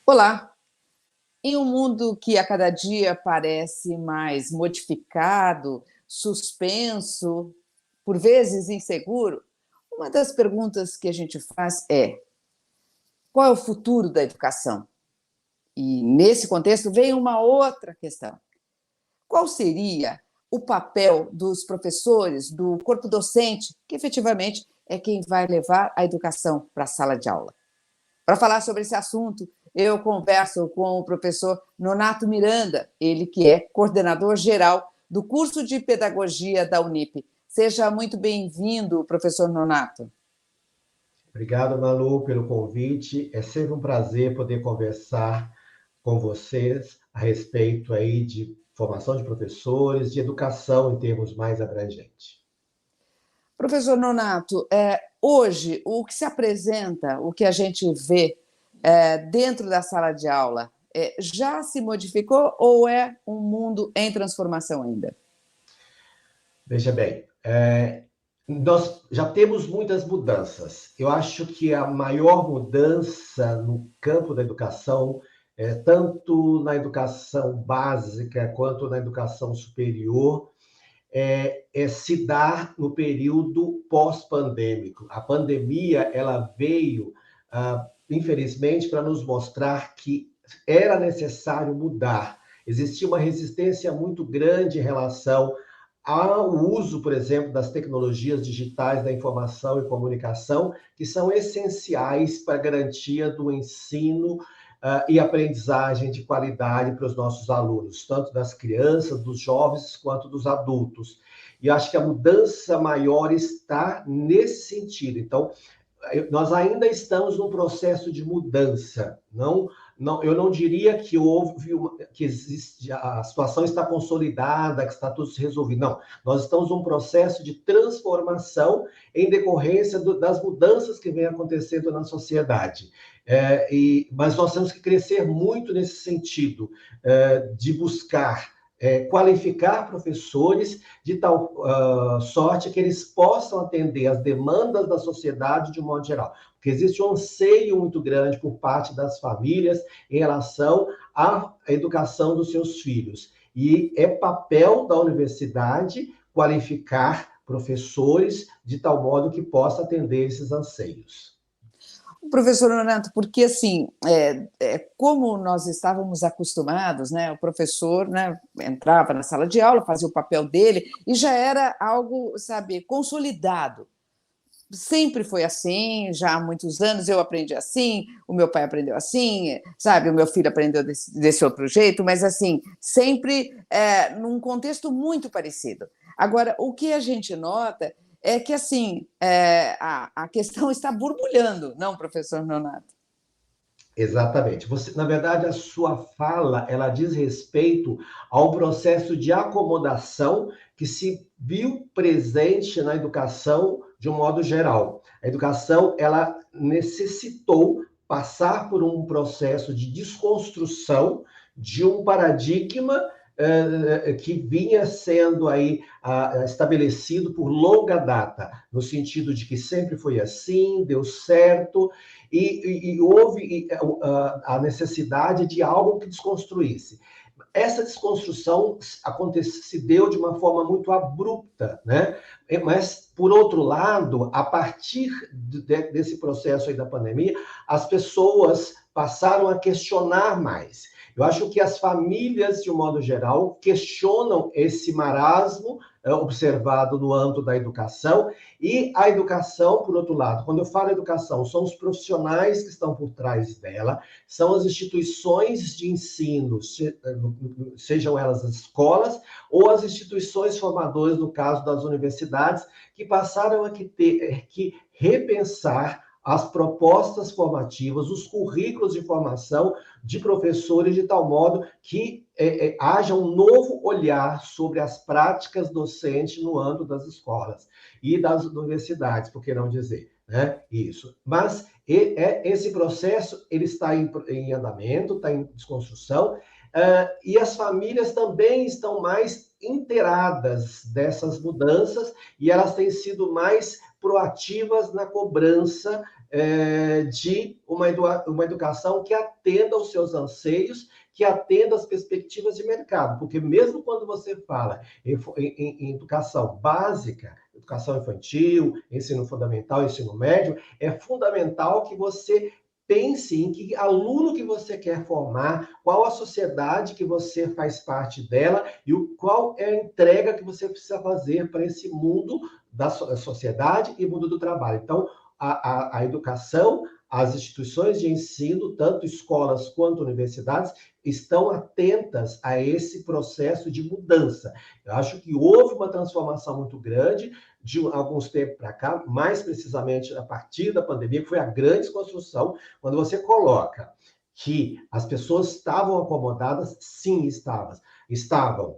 Olá! Em um mundo que a cada dia parece mais modificado, suspenso, por vezes inseguro, uma das perguntas que a gente faz é: qual é o futuro da educação? E nesse contexto vem uma outra questão: qual seria o papel dos professores, do corpo docente, que efetivamente é quem vai levar a educação para a sala de aula? Para falar sobre esse assunto, eu converso com o professor Nonato Miranda, ele que é coordenador geral do curso de pedagogia da Unip. Seja muito bem-vindo, professor Nonato. Obrigado, Malu, pelo convite. É sempre um prazer poder conversar com vocês a respeito aí de formação de professores, de educação em termos mais abrangentes. Professor Nonato, hoje o que se apresenta, o que a gente vê dentro da sala de aula, já se modificou ou é um mundo em transformação ainda? Veja bem, nós já temos muitas mudanças. Eu acho que a maior mudança no campo da educação, tanto na educação básica quanto na educação superior, se dar no período pós-pandêmico. A pandemia ela veio, infelizmente, para nos mostrar que era necessário mudar. Existia uma resistência muito grande em relação ao uso, por exemplo, das tecnologias digitais da informação e comunicação, que são essenciais para a garantia do ensino e aprendizagem de qualidade para os nossos alunos, tanto das crianças, dos jovens, quanto dos adultos. E acho que a mudança maior está nesse sentido. Então, nós ainda estamos num processo de mudança. Eu não diria que que existe, a situação está consolidada, que está tudo resolvido. Não, nós estamos num processo de transformação em decorrência das mudanças que vêm acontecendo na sociedade. Mas nós temos que crescer muito nesse sentido, de buscar qualificar professores de tal sorte que eles possam atender as demandas da sociedade de um modo geral. Porque existe um anseio muito grande por parte das famílias em relação à educação dos seus filhos. E é papel da universidade qualificar professores de tal modo que possa atender esses anseios. Professor Nonato, porque assim, como nós estávamos acostumados, né, o professor, né, entrava na sala de aula, fazia o papel dele e já era algo, sabe, consolidado. Sempre foi assim, já há muitos anos eu aprendi assim, o meu pai aprendeu assim, sabe, o meu filho aprendeu desse outro jeito, mas assim, sempre num contexto muito parecido. Agora, o que a gente nota é que assim, a questão está borbulhando, não, professor Nonato? Exatamente. Na verdade, a sua fala, ela diz respeito ao processo de acomodação que se viu presente na educação de um modo geral. A educação, ela necessitou passar por um processo de desconstrução de um paradigma que vinha sendo aí estabelecido por longa data, no sentido de que sempre foi assim, deu certo, e houve a necessidade de algo que desconstruísse. Essa desconstrução se deu de uma forma muito abrupta, né? Mas, por outro lado, a partir desse processo aí da pandemia, as pessoas passaram a questionar mais. Eu acho que as famílias, de um modo geral, questionam esse marasmo observado no âmbito da educação, e a educação, por outro lado, quando eu falo educação, são os profissionais que estão por trás dela, são as instituições de ensino, sejam elas as escolas ou as instituições formadoras, no caso das universidades, que passaram a ter que repensar as propostas formativas, os currículos de formação de professores, de tal modo que haja um novo olhar sobre as práticas docentes no âmbito das escolas e das universidades, por que não dizer, né? Isso. Mas esse processo ele está em andamento, está em desconstrução, e as famílias também estão mais inteiradas dessas mudanças e elas têm sido mais proativas na cobrança de uma educação que atenda aos seus anseios, que atenda às perspectivas de mercado, porque mesmo quando você fala em educação básica, educação infantil, ensino fundamental, ensino médio, é fundamental que você pense em que aluno que você quer formar, qual a sociedade que você faz parte dela e qual é a entrega que você precisa fazer para esse mundo da sociedade e mundo do trabalho. Então, a educação, as instituições de ensino, tanto escolas quanto universidades, estão atentas a esse processo de mudança. Eu acho que houve uma transformação muito grande de alguns tempos para cá, mais precisamente a partir da pandemia, que foi a grande desconstrução, quando você coloca que as pessoas estavam acomodadas, sim, estavam.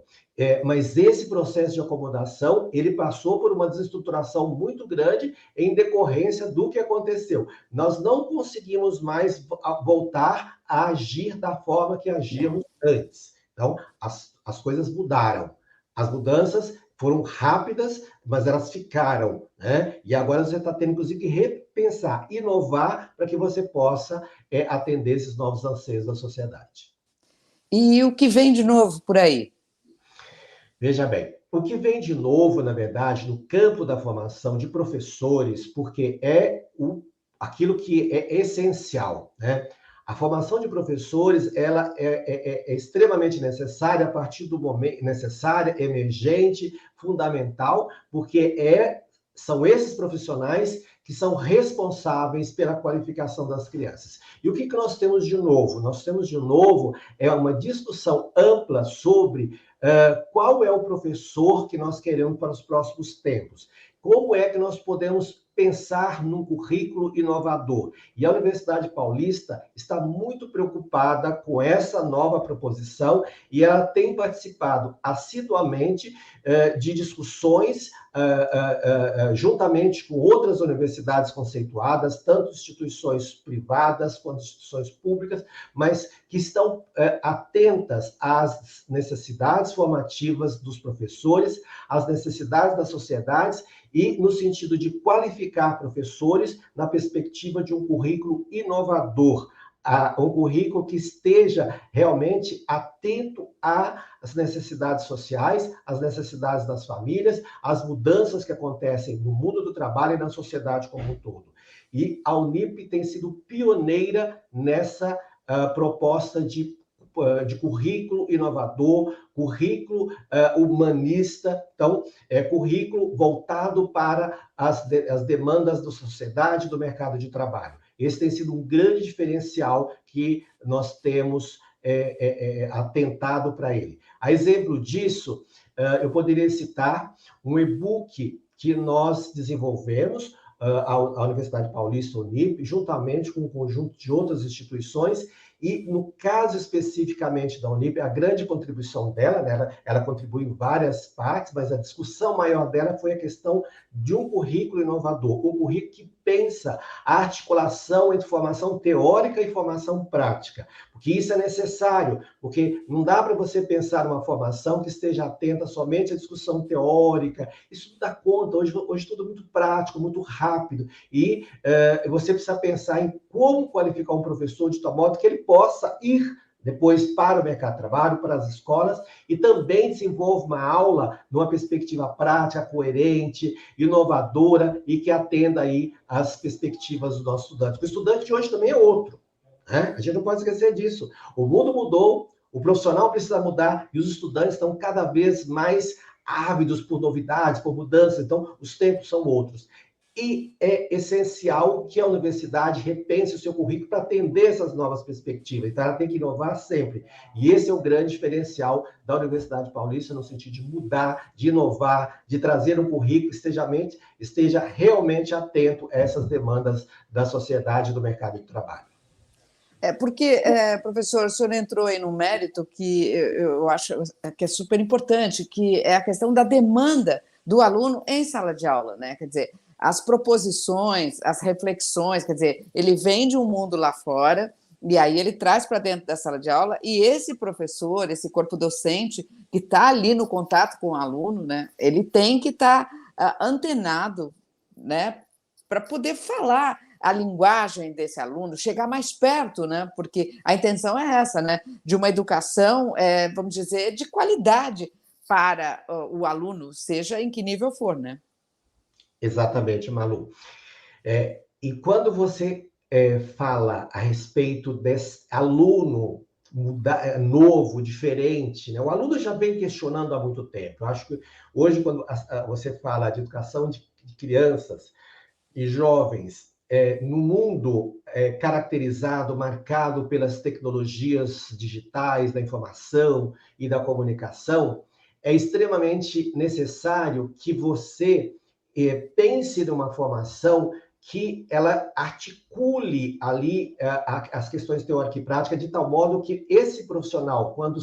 Mas esse processo de acomodação, ele passou por uma desestruturação muito grande em decorrência do que aconteceu. Nós não conseguimos mais voltar a agir da forma que agíamos antes. Então, as coisas mudaram. As mudanças foram rápidas, mas elas ficaram, né? E agora você está tendo, inclusive, que repensar, inovar, para que você possa atender esses novos anseios da sociedade. E o que vem de novo por aí? Veja bem, o que vem de novo, na verdade, no campo da formação de professores, porque aquilo que é essencial, né? A formação de professores, ela é extremamente necessária a partir do momento, necessária, emergente, fundamental, porque são esses profissionais que são responsáveis pela qualificação das crianças. E o que nós temos de novo? Nós temos de novo uma discussão ampla sobre qual é o professor que nós queremos para os próximos tempos. Como é que nós podemos pensar num currículo inovador? E a Universidade Paulista está muito preocupada com essa nova proposição e ela tem participado assiduamente de discussões juntamente com outras universidades conceituadas, tanto instituições privadas quanto instituições públicas, mas que estão atentas às necessidades formativas dos professores, às necessidades das sociedades e no sentido de qualificar professores na perspectiva de um currículo inovador, um currículo que esteja realmente atento às necessidades sociais, às necessidades das famílias, às mudanças que acontecem no mundo do trabalho e na sociedade como um todo. E a Unip tem sido pioneira nessa proposta de currículo inovador, currículo humanista, então, currículo voltado para as demandas da sociedade e do mercado de trabalho. Esse tem sido um grande diferencial que nós temos atentado para ele. A exemplo disso, eu poderia citar um e-book que nós desenvolvemos, a Universidade Paulista, Unip, juntamente com um conjunto de outras instituições, e no caso especificamente da Unip, a grande contribuição dela, né, ela contribui em várias partes, mas a discussão maior dela foi a questão de um currículo inovador, um currículo que pensa a articulação entre formação teórica e formação prática, porque isso é necessário, porque não dá para você pensar uma formação que esteja atenta somente à discussão teórica, isso não dá conta, hoje tudo muito prático, muito rápido, e você precisa pensar em como qualificar um professor de tal modo que ele possa ir depois para o mercado de trabalho, para as escolas, e também desenvolva uma aula numa perspectiva prática, coerente, inovadora, e que atenda aí às perspectivas dos nossos estudantes. O estudante de hoje também é outro, né? A gente não pode esquecer disso. O mundo mudou, o profissional precisa mudar, e os estudantes estão cada vez mais ávidos por novidades, por mudanças, então os tempos são outros. E é essencial que a universidade repense o seu currículo para atender essas novas perspectivas. Então, ela tem que inovar sempre. E esse é o grande diferencial da Universidade Paulista, no sentido de mudar, de inovar, de trazer um currículo que esteja realmente atento a essas demandas da sociedade e do mercado de trabalho. Porque, professor, o senhor entrou aí num mérito que eu acho que é super importante, que é a questão da demanda do aluno em sala de aula, né? Quer dizer, as proposições, as reflexões, quer dizer, ele vem de um mundo lá fora e aí ele traz para dentro da sala de aula e esse professor, esse corpo docente que está ali no contato com o aluno, né? Ele tem que estar antenado, né? Para poder falar a linguagem desse aluno, chegar mais perto, né? Porque a intenção é essa, né? De uma educação, vamos dizer, de qualidade para o aluno, seja em que nível for, né? Exatamente, Malu. E quando você fala a respeito desse aluno novo, diferente, né? O aluno já vem questionando há muito tempo. Eu acho que hoje, quando você fala de educação de crianças e jovens, no mundo caracterizado, marcado pelas tecnologias digitais, da informação e da comunicação, é extremamente necessário que você pense numa formação que ela articule ali as questões teórica e prática de tal modo que esse profissional, quando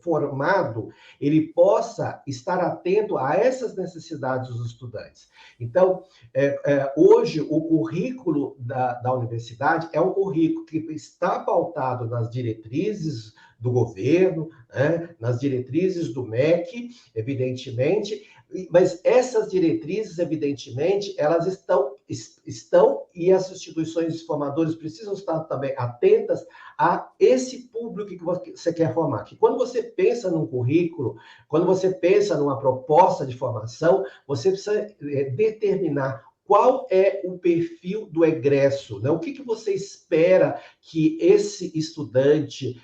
formado, ele possa estar atento a essas necessidades dos estudantes. Então, hoje, o currículo da universidade é um currículo que está pautado nas diretrizes do governo, né, nas diretrizes do MEC, evidentemente, mas essas diretrizes, evidentemente, elas estão e as instituições formadoras precisam estar também atentas a esse público que você quer formar. Que quando você pensa num currículo, quando você pensa numa proposta de formação, você precisa determinar qual é o perfil do egresso, né? O que você espera que esse estudante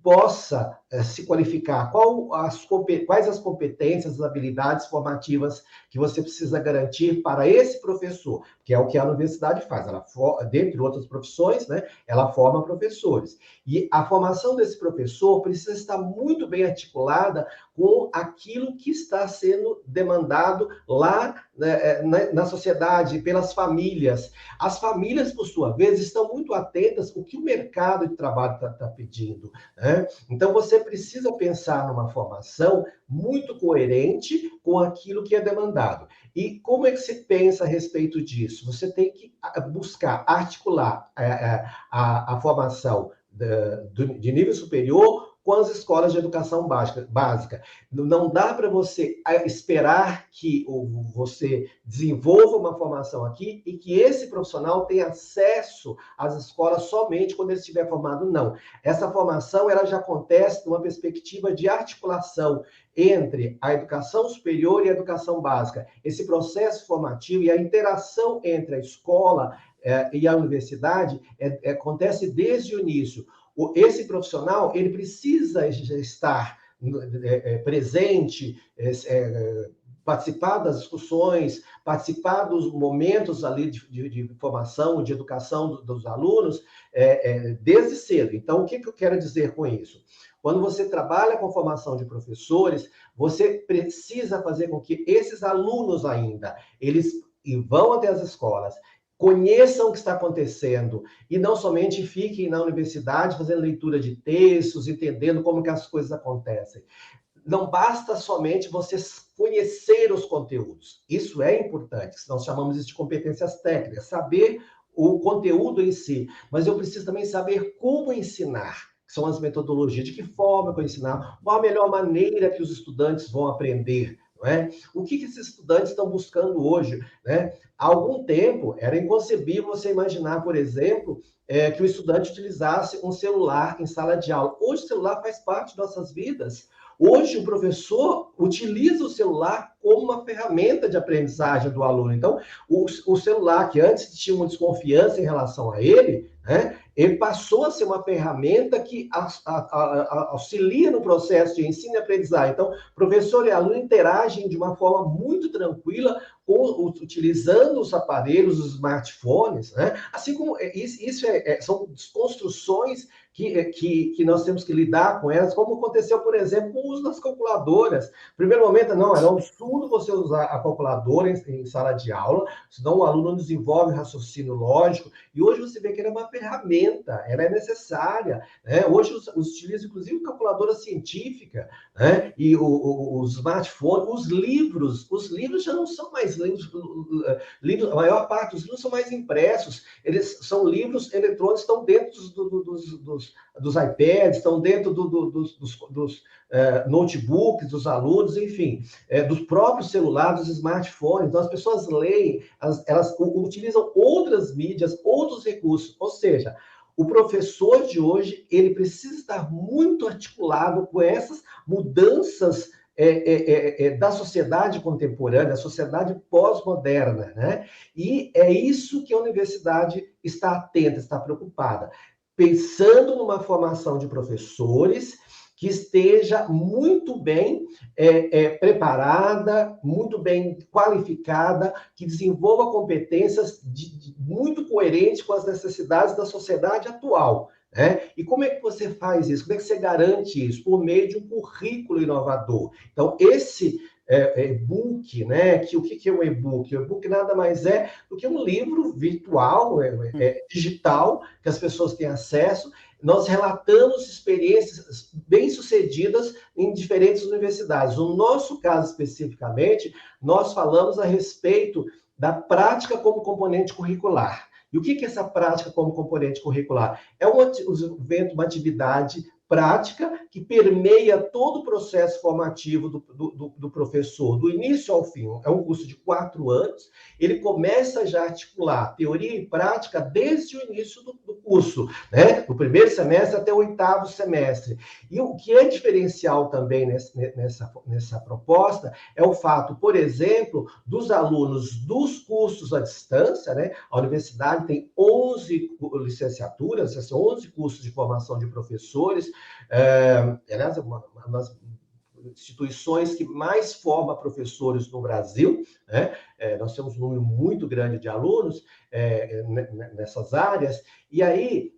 possa se qualificar? Quais as competências, as habilidades formativas que você precisa garantir para esse professor? Que é o que a universidade faz. Ela, dentre outras profissões, né, ela forma professores. E a formação desse professor precisa estar muito bem articulada com aquilo que está sendo demandado lá, né, na sociedade, pelas famílias. As famílias, por sua vez, estão muito atentas ao que o mercado de trabalho está pedindo, né? Então, você precisa pensar numa formação muito coerente com aquilo que é demandado. E como é que se pensa a respeito disso? Você tem que buscar articular a formação de nível superior com as escolas de educação básica. Não dá para você esperar que você desenvolva uma formação aqui e que esse profissional tenha acesso às escolas somente quando ele estiver formado. Não. Essa formação ela já acontece numa perspectiva de articulação entre a educação superior e a educação básica. Esse processo formativo e a interação entre a escola e a universidade acontece desde o início. Esse profissional, ele precisa estar presente, participar das discussões, participar dos momentos ali de formação, de educação dos alunos, desde cedo. Então, o que eu quero dizer com isso? Quando você trabalha com formação de professores, você precisa fazer com que esses alunos ainda, eles vão até as escolas, conheçam o que está acontecendo e não somente fiquem na universidade fazendo leitura de textos, entendendo como que as coisas acontecem. Não basta somente você conhecer os conteúdos. Isso é importante, nós chamamos isso de competências técnicas, saber o conteúdo em si, mas eu preciso também saber como ensinar, que são as metodologias, de que forma eu vou ensinar, qual a melhor maneira que os estudantes vão aprender, não é? O que esses estudantes estão buscando hoje, né? Há algum tempo, era inconcebível você imaginar, por exemplo, que o estudante utilizasse um celular em sala de aula. Hoje o celular faz parte de nossas vidas. Hoje, o professor utiliza o celular como uma ferramenta de aprendizagem do aluno. Então, o celular, que antes tinha uma desconfiança em relação a ele, né, ele passou a ser uma ferramenta que auxilia no processo de ensino e aprendizagem. Então, professor e aluno interagem de uma forma muito tranquila, utilizando os aparelhos, os smartphones, né? Assim como isso são desconstruções que nós temos que lidar com elas, como aconteceu, por exemplo, com o uso das calculadoras. No primeiro momento, não, era um absurdo você usar a calculadora em sala de aula, senão o aluno não desenvolve raciocínio lógico, e hoje você vê que ela é uma ferramenta, ela é necessária, né? Hoje utilizam, inclusive, calculadora científica, né? E os smartphones, os livros já não são mais mais livros, a maior parte dos livros são mais impressos, eles são livros eletrônicos, estão dentro dos iPads, estão dentro dos notebooks dos alunos, enfim, dos próprios celulares, dos smartphones. Então, as pessoas leem, elas utilizam outras mídias, outros recursos, ou seja, o professor de hoje, ele precisa estar muito articulado com essas mudanças da sociedade contemporânea, da sociedade pós-moderna, né? E é isso que a universidade está atenta, está preocupada, pensando numa formação de professores que esteja muito bem preparada, muito bem qualificada, que desenvolva competências muito coerentes com as necessidades da sociedade atual. Né? E como é que você faz isso? Como é que você garante isso? Por meio de um currículo inovador. Então, esse e-book, né? O que é um e-book? O e-book nada mais é do que um livro virtual, digital, que as pessoas têm acesso. Nós relatamos experiências bem-sucedidas em diferentes universidades. No nosso caso, especificamente, nós falamos a respeito da prática como componente curricular. E o que é essa prática como componente curricular? É um evento, uma atividade prática que permeia todo o processo formativo do professor, do início ao fim. É um curso de 4 anos, ele começa já a articular teoria e prática desde o início do curso, né? Do primeiro semestre até o 8º semestre. E o que é diferencial também nessa proposta é o fato, por exemplo, dos alunos dos cursos à distância, né? A universidade tem 11 licenciaturas, 11 cursos de formação de professores, aliás, é uma das instituições que mais forma professores no Brasil, né? Nós temos um número muito grande de alunos nessas áreas, e aí,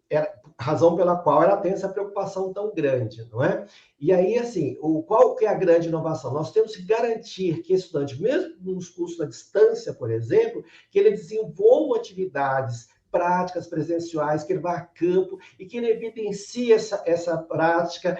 razão pela qual ela tem essa preocupação tão grande, não é? E aí, assim, qual que é a grande inovação? Nós temos que garantir que estudante, mesmo nos cursos à distância, por exemplo, que ele desenvolva atividades práticas presenciais, que ele vá a campo e que ele evidencie essa prática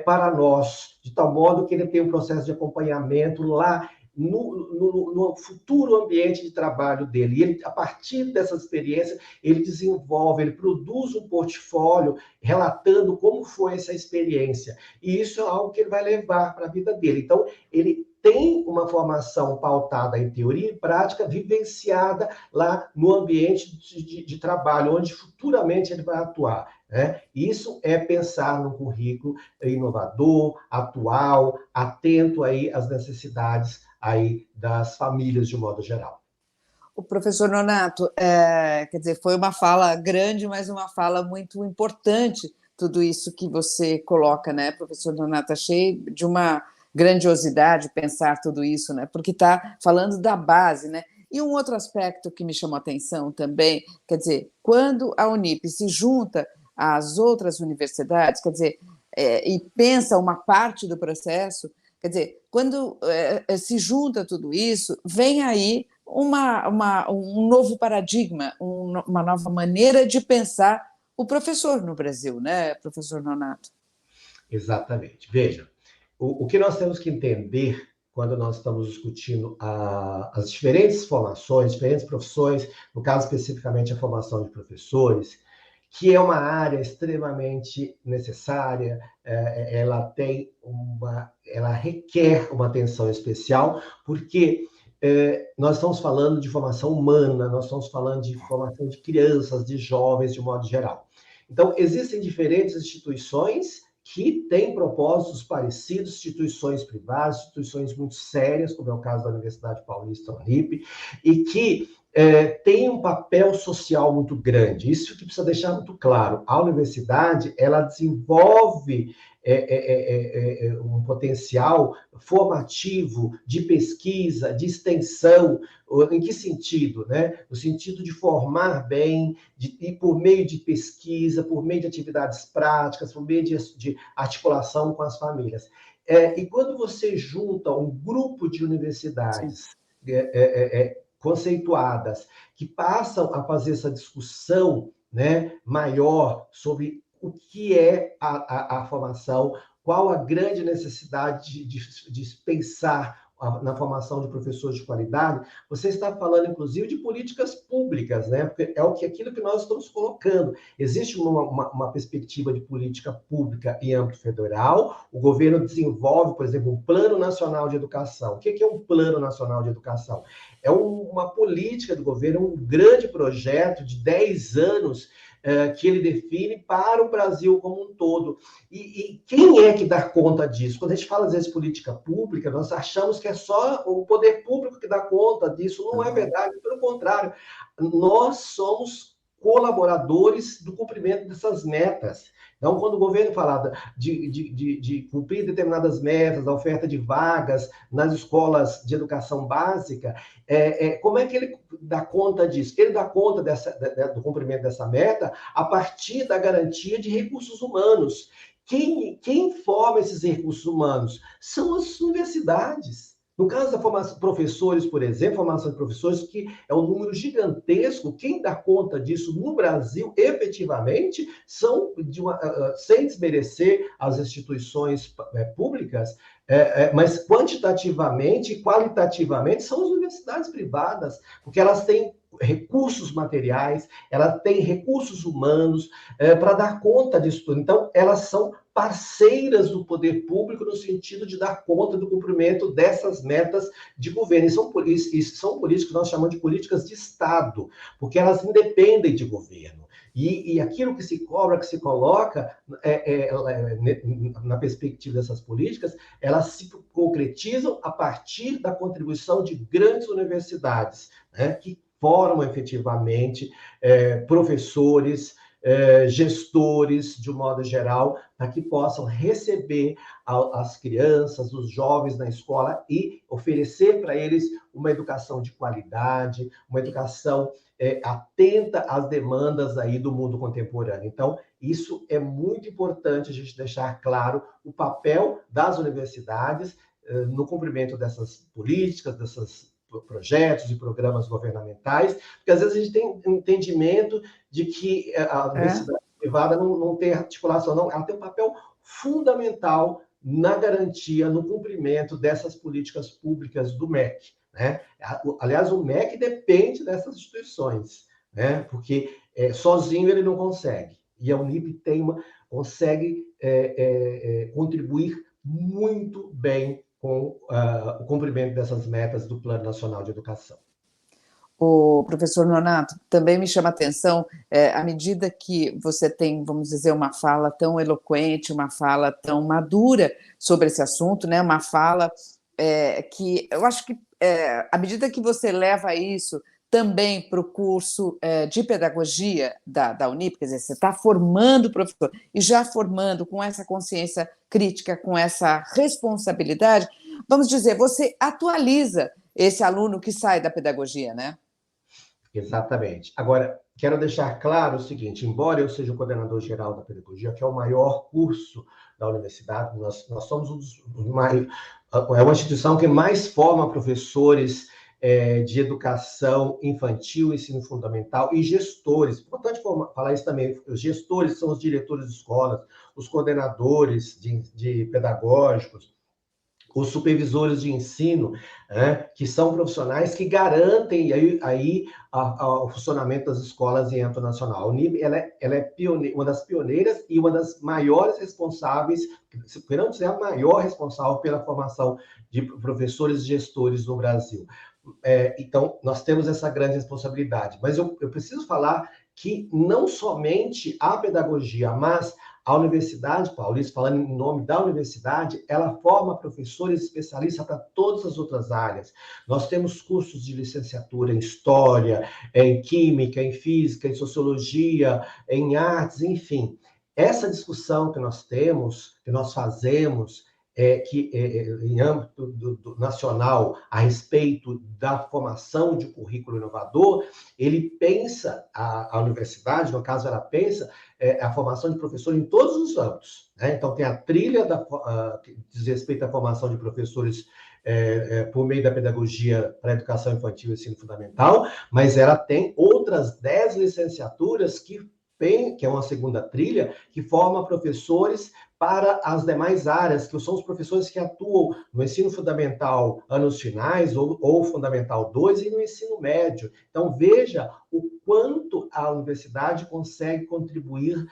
para nós, de tal modo que ele tenha um processo de acompanhamento lá no futuro ambiente de trabalho dele. E ele, a partir dessa experiência, ele desenvolve, ele produz um portfólio relatando como foi essa experiência. E isso é algo que ele vai levar para a vida dele. Então, ele tem uma formação pautada em teoria e prática, vivenciada lá no ambiente de trabalho, onde futuramente ele vai atuar. Né? Isso é pensar num currículo inovador, atual, atento aí às necessidades aí das famílias de modo geral. O professor Nonato, quer dizer, foi uma fala grande, mas uma fala muito importante, tudo isso que você coloca, né, professor Nonato? Achei de uma grandiosidade pensar tudo isso, né? Porque está falando da base, né? E um outro aspecto que me chamou a atenção também, quer dizer, quando a Unip se junta às outras universidades, quer dizer, e pensa uma parte do processo, quer dizer, quando se junta tudo isso, vem aí um novo paradigma, uma nova maneira de pensar o professor no Brasil, né, professor Nonato? Exatamente. Veja, o que nós temos que entender quando nós estamos discutindo as diferentes formações, diferentes profissões, no caso especificamente a formação de professores, que é uma área extremamente necessária, ela requer uma atenção especial, porque nós estamos falando de formação humana, nós estamos falando de formação de crianças, de jovens, de modo geral. Então, existem diferentes instituições que têm propósitos parecidos, instituições privadas, instituições muito sérias, como é o caso da Universidade Paulista, Unip, e que tem um papel social muito grande. Isso que precisa deixar muito claro. A universidade, ela desenvolve um potencial formativo de pesquisa, de extensão. Em que sentido? Né? No sentido de formar bem, e por meio de pesquisa, por meio de atividades práticas, por meio de articulação com as famílias. E quando você junta um grupo de universidades conceituadas, que passam a fazer essa discussão, né, maior sobre o que é a formação, qual a grande necessidade de pensar na formação de professores de qualidade, você está falando, inclusive, de políticas públicas, né? Porque é aquilo que nós estamos colocando. Existe uma perspectiva de política pública em âmbito federal, o governo desenvolve, por exemplo, um Plano Nacional de Educação. O que é um Plano Nacional de Educação? É uma política do governo, um grande projeto de 10 anos que ele define para o Brasil como um todo. E quem é que dá conta disso? Quando a gente fala, às vezes, de política pública, nós achamos que é só o poder público que dá conta disso. Não é verdade, pelo contrário. Nós somos colaboradores do cumprimento dessas metas. Então, quando o governo fala de cumprir determinadas metas, da oferta de vagas nas escolas de educação básica, como é que ele dá conta disso? Ele dá conta do cumprimento dessa meta a partir da garantia de recursos humanos. Quem forma esses recursos humanos? São as universidades. No caso da formação de professores, por exemplo, formação de professores, que é um número gigantesco, quem dá conta disso no Brasil, efetivamente, são, sem desmerecer as instituições públicas, mas quantitativamente e qualitativamente são as universidades privadas, porque elas têm recursos materiais, elas têm recursos humanos para dar conta disso tudo. Então, elas são parceiras do poder público no sentido de dar conta do cumprimento dessas metas de governo. E são políticas que nós chamamos de políticas de Estado, porque elas independem de governo. E aquilo que se cobra, que se coloca na perspectiva dessas políticas, elas se concretizam a partir da contribuição de grandes universidades, né, que formam efetivamente professores, gestores, de um modo geral, para que possam receber as crianças, os jovens na escola e oferecer para eles uma educação de qualidade, uma educação atenta às demandas aí do mundo contemporâneo. Então, isso é muito importante a gente deixar claro o papel das universidades no cumprimento dessas políticas, desses projetos e programas governamentais, porque às vezes a gente tem um entendimento de que a universidade privada não tem articulação, não, ela tem um papel fundamental na garantia, no cumprimento dessas políticas públicas do MEC, né? Aliás, o MEC depende dessas instituições, né? Porque sozinho ele não consegue, e a Unip consegue contribuir muito bem com o cumprimento dessas metas do Plano Nacional de Educação. O professor Nonato, também me chama a atenção, à medida que você tem, vamos dizer, uma fala tão eloquente, uma fala tão madura sobre esse assunto, né? Uma fala que eu acho que, à medida que você leva isso também para o curso de pedagogia da Unip, quer dizer, você está formando professor e já formando com essa consciência crítica, com essa responsabilidade, vamos dizer, você atualiza esse aluno que sai da pedagogia, né? Exatamente. Agora, quero deixar claro o seguinte, embora eu seja o coordenador geral da pedagogia, que é o maior curso da universidade, nós somos é uma instituição que mais forma professores de educação infantil, ensino fundamental e gestores. Importante falar isso também, os gestores são os diretores de escolas, os coordenadores de pedagógicos, os supervisores de ensino, que são profissionais que garantem aí o funcionamento das escolas em âmbito nacional. A Unip, ela é uma das pioneiras e uma das maiores responsáveis, se não dizer a maior responsável pela formação de professores e gestores no Brasil. Então, nós temos essa grande responsabilidade. Mas eu preciso falar que não somente a pedagogia, mas a Universidade Paulista, falando em nome da universidade, ela forma professores especialistas para todas as outras áreas. Nós temos cursos de licenciatura em História, em Química, em Física, em Sociologia, em Artes, enfim. Essa discussão que nós temos, que nós fazemos, em âmbito nacional, a respeito da formação de currículo inovador, ele pensa, a universidade, no caso, ela pensa a formação de professor em todos os âmbitos, né? Então, tem a trilha que diz respeito à formação de professores por meio da pedagogia para a educação infantil e ensino fundamental, mas ela tem outras 10 licenciaturas que que é uma segunda trilha, que forma professores para as demais áreas, que são os professores que atuam no ensino fundamental anos finais, ou fundamental 2, e no ensino médio. Então, veja o quanto a universidade consegue contribuir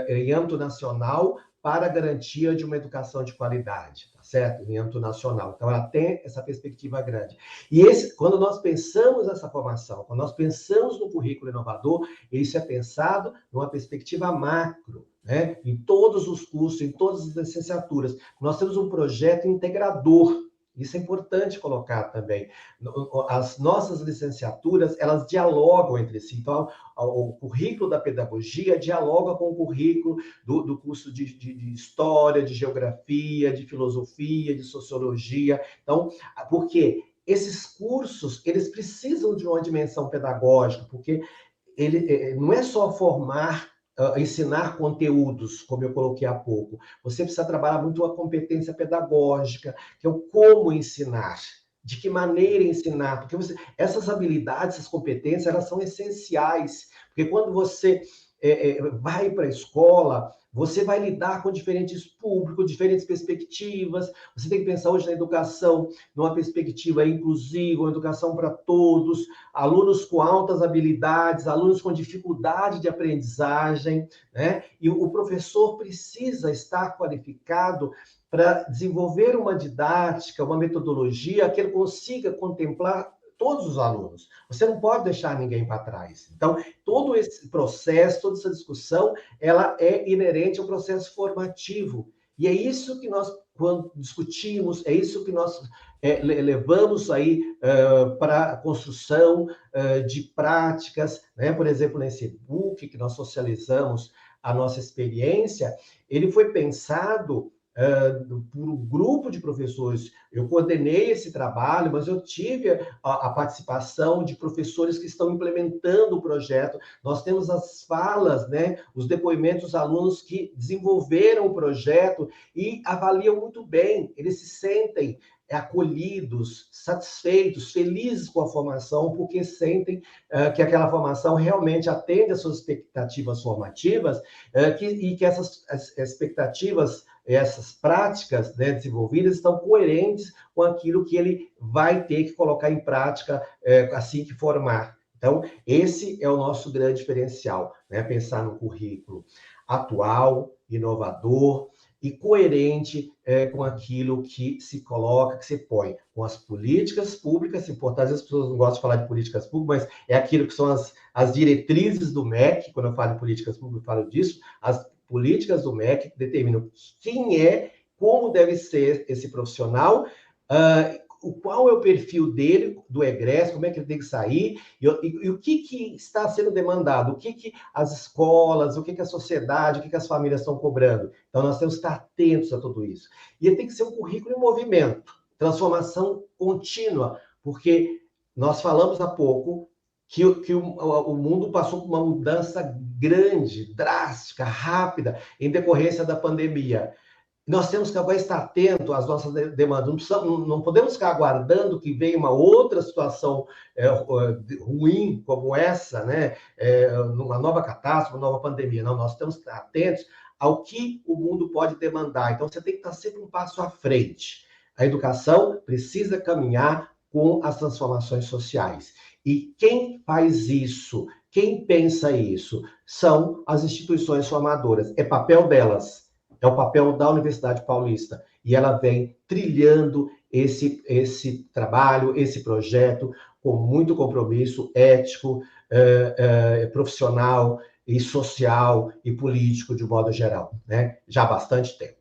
em âmbito nacional para a garantia de uma educação de qualidade, tá certo? Em âmbito nacional. Então, ela tem essa perspectiva grande. E quando nós pensamos nessa formação, quando nós pensamos no currículo inovador, isso é pensado numa perspectiva macro, né? Em todos os cursos, em todas as licenciaturas. Nós temos um projeto integrador. Isso é importante colocar também. As nossas licenciaturas, elas dialogam entre si. Então, o currículo da pedagogia dialoga com o currículo do curso de História, de Geografia, de Filosofia, de Sociologia. Então, porque esses cursos, eles precisam de uma dimensão pedagógica, porque ele não é só formar, ensinar conteúdos, como eu coloquei há pouco. Você precisa trabalhar muito a competência pedagógica, que é o como ensinar, de que maneira ensinar, porque essas habilidades, essas competências, elas são essenciais, porque quando você vai para a escola, você vai lidar com diferentes públicos, diferentes perspectivas, você tem que pensar hoje na educação, numa perspectiva inclusiva, uma educação para todos, alunos com altas habilidades, alunos com dificuldade de aprendizagem, né? E o professor precisa estar qualificado para desenvolver uma didática, uma metodologia que ele consiga contemplar todos os alunos. Você não pode deixar ninguém para trás. Então, todo esse processo, toda essa discussão, ela é inerente ao processo formativo. E é isso que nós, quando discutimos, é isso que nós levamos aí para a construção de práticas, né? Por exemplo, nesse e-book que nós socializamos a nossa experiência, ele foi pensado por um grupo de professores. Eu coordenei esse trabalho, mas eu tive a participação de professores que estão implementando o projeto. Nós temos as falas, né, os depoimentos dos alunos que desenvolveram o projeto e avaliam muito bem, eles se sentem acolhidos, satisfeitos, felizes com a formação, porque sentem que aquela formação realmente atende às suas expectativas formativas e que essas expectativas, essas práticas, né, desenvolvidas estão coerentes com aquilo que ele vai ter que colocar em prática assim que formar. Então, esse é o nosso grande diferencial, né? Pensar no currículo atual, inovador e coerente com aquilo que se coloca, que se põe, com as políticas públicas. Importante, às vezes as pessoas não gostam de falar de políticas públicas, mas é aquilo que são as diretrizes do MEC. Quando eu falo de políticas públicas, eu falo disso, as políticas do MEC que determinam quem é, como deve ser esse profissional, qual é o perfil dele, do egresso, como é que ele tem que sair, e o que está sendo demandado, o que as escolas, o que a sociedade, o que as famílias estão cobrando. Então, nós temos que estar atentos a tudo isso. E tem que ser um currículo em movimento, transformação contínua, porque nós falamos há pouco que o mundo passou por uma mudança grande, drástica, rápida, em decorrência da pandemia. Nós temos que agora estar atento às nossas demandas. Não podemos ficar aguardando que venha uma outra situação ruim como essa, né? Uma nova catástrofe, uma nova pandemia. Não, nós temos que estar atentos ao que o mundo pode demandar. Então, você tem que estar sempre um passo à frente. A educação precisa caminhar com as transformações sociais. E quem faz isso, quem pensa isso, são as instituições formadoras. É papel delas, é o papel da Universidade Paulista. E ela vem trilhando esse trabalho, esse projeto, com muito compromisso ético, profissional e social e político, de modo geral, né? Já há bastante tempo.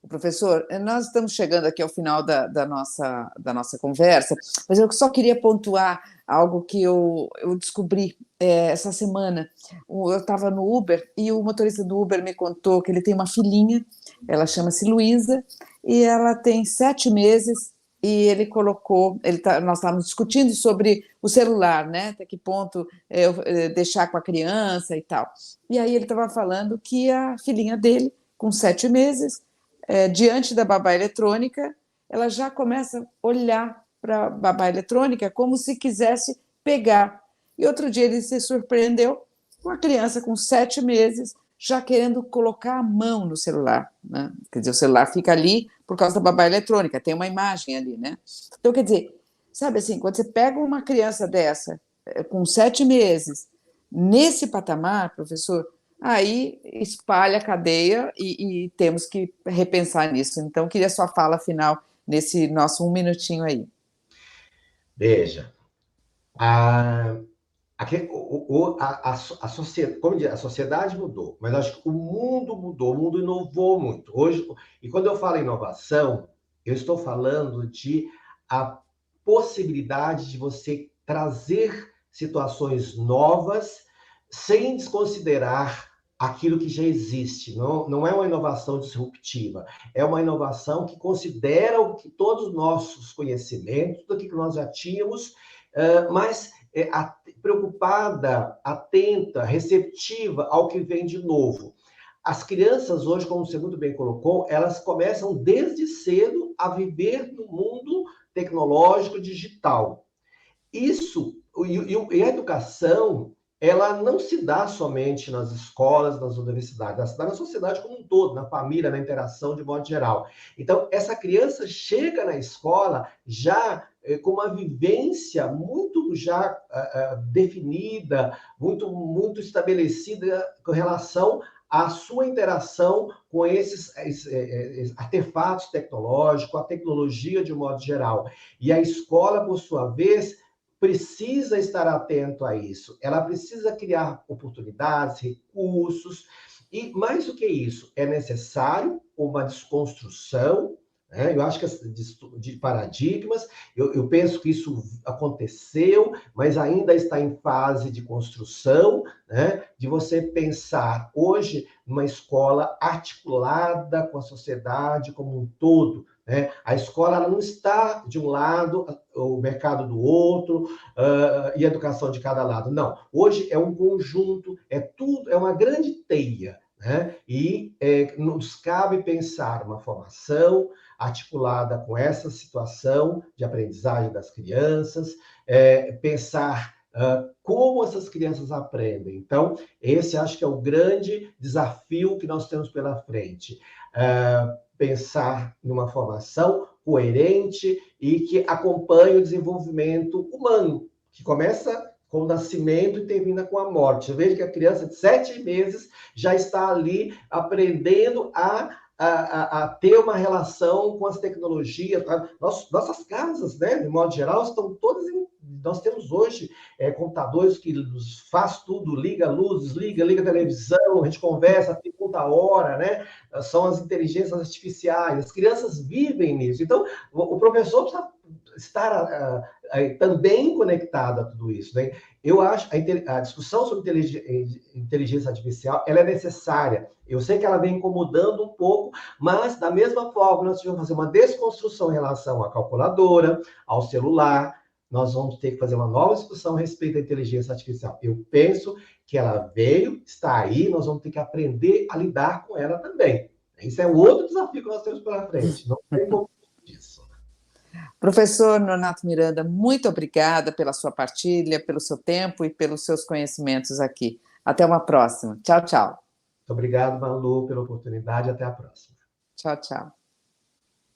Professor, nós estamos chegando aqui ao final da nossa conversa, mas eu só queria pontuar algo que eu descobri essa semana. Eu estava no Uber e o motorista do Uber me contou que ele tem uma filhinha, ela chama-se Luísa, e ela tem 7 meses, e ele colocou, nós estávamos discutindo sobre o celular, né? Até que ponto deixar com a criança e tal. E aí ele estava falando que a filhinha dele, com 7 meses, diante da babá eletrônica, ela já começa a olhar para a babá eletrônica como se quisesse pegar. E outro dia ele se surpreendeu uma criança com 7 meses já querendo colocar a mão no celular, né? Quer dizer, o celular fica ali por causa da babá eletrônica, tem uma imagem ali, né? Então, quer dizer, sabe assim, quando você pega uma criança dessa, com 7 meses, nesse patamar, professor, aí espalha a cadeia e temos que repensar nisso. Então, queria sua fala final nesse nosso 1 minutinho aí. Veja, a, como diz, a sociedade mudou, mas acho que o mundo mudou, o mundo inovou muito. Hoje, e quando eu falo inovação, eu estou falando de a possibilidade de você trazer situações novas sem desconsiderar aquilo que já existe. Não, não é uma inovação disruptiva, é uma inovação que considera o que todos os nossos conhecimentos, do que nós já tínhamos, mas preocupada, atenta, receptiva ao que vem de novo. As crianças hoje, como você muito bem colocou, elas começam desde cedo a viver no mundo tecnológico digital. Isso, e a educação, ela não se dá somente nas escolas, nas universidades, ela se dá na sociedade como um todo, na família, na interação de modo geral. Então, essa criança chega na escola já com uma vivência muito já definida, muito estabelecida com relação à sua interação com esses artefatos tecnológicos, a tecnologia de um modo geral. E a escola, por sua vez, precisa estar atento a isso. Ela precisa criar oportunidades, recursos, e mais do que isso, é necessário uma desconstrução, né? Eu acho que de paradigmas, eu penso que isso aconteceu, mas ainda está em fase de construção, né? De você pensar hoje numa escola articulada com a sociedade como um todo, né? A escola ela não está de um lado, o mercado do outro, e a educação de cada lado. Não. Hoje é um conjunto, é tudo, é uma grande teia. Né? E nos cabe pensar uma formação articulada com essa situação de aprendizagem das crianças, pensar como essas crianças aprendem. Então, esse acho que é o grande desafio que nós temos pela frente. Pensar numa formação coerente e que acompanhe o desenvolvimento humano, que começa com o nascimento e termina com a morte. Eu vejo que a criança de 7 meses já está ali aprendendo a ter uma relação com as tecnologias. Nossas casas, né, de modo geral, estão todas em. Nós temos hoje computadores que faz tudo, liga a luz, liga a televisão, a gente conversa, pergunta a hora, né? São as inteligências artificiais, as crianças vivem nisso. Então, o professor precisa estar também conectado a tudo isso, né? Eu acho a discussão sobre inteligência artificial ela é necessária. Eu sei que ela vem incomodando um pouco, mas da mesma forma nós tivemos que fazer uma desconstrução em relação à calculadora, ao celular. Nós vamos ter que fazer uma nova discussão a respeito da inteligência artificial. Eu penso que ela veio, está aí, nós vamos ter que aprender a lidar com ela também. Isso é um outro desafio que nós temos pela frente. Não tem como disso. Professor Nonato Miranda, muito obrigada pela sua partilha, pelo seu tempo e pelos seus conhecimentos aqui. Até uma próxima. Tchau, tchau. Muito obrigado, Malu, pela oportunidade. Até a próxima. Tchau, tchau.